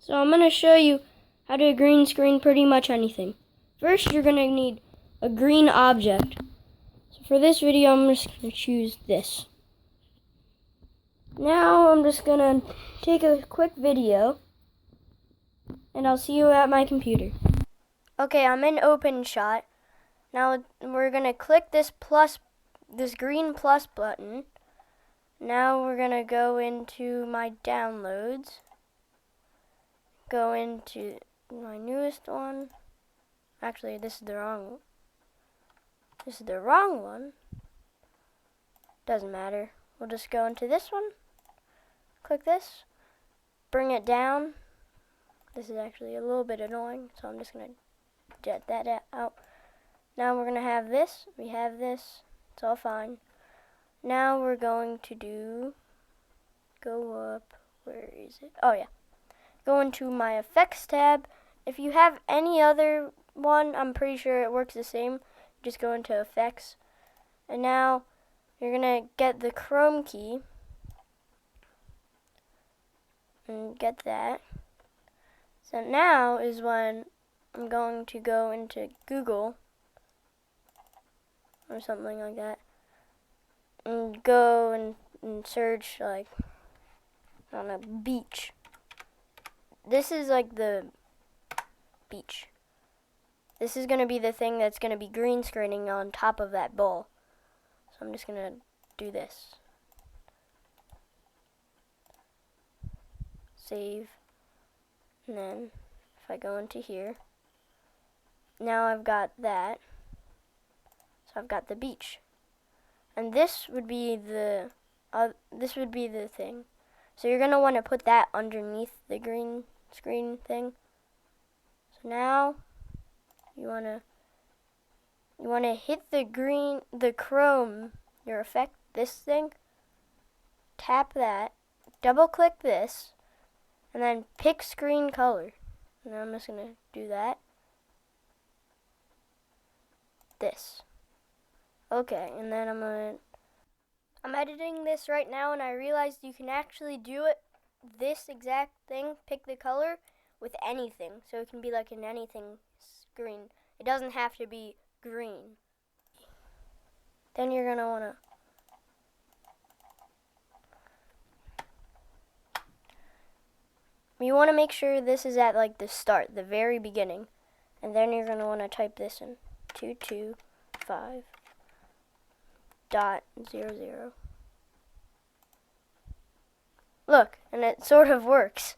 So I'm going to show you how to green screen pretty much anything. First, you're going to need a green object. So for this video, I'm just going to choose this. Now I'm just going to take a quick video, and I'll see you at my computer. Okay, I'm in OpenShot. Now we're going to click this green plus button. Now we're going to go into my downloads. Go into my newest one. Actually, this is the wrong one. Doesn't matter. We'll just go into this one. Click this. Bring it down. This is actually a little bit annoying, so I'm just going to jet that out. Now we're going to have this. We have this. It's all fine. Now we're going to go up. Where is it? Oh, yeah. Go into my effects tab. If you have any other one, I'm pretty sure it works the same. Just go into effects. And now you're going to get the Chrome key. And get that. So now is when I'm going to go into Google or something like that. And go and search, like, I don't know, beach. This is like the beach. This is going to be the thing that's going to be green screening on top of that bowl. So I'm just going to do this. Save. And then if I go into here, now I've got that. So I've got the beach. And this would be the thing. So you're going to want to put that underneath the green screen thing. So now you want to hit the Chrome, your effect, this thing. Tap that, double click this, and then pick screen color. And I'm just going to do that. This. Okay, and then I'm editing this right now, and I realized you can actually do this exact thing, pick the color, with anything. So it can be like an anything screen. It doesn't have to be green. Then you're going to want to make sure this is at like the start, the very beginning. And then you're going to want to type this in, 225.00. Look, and it sort of works.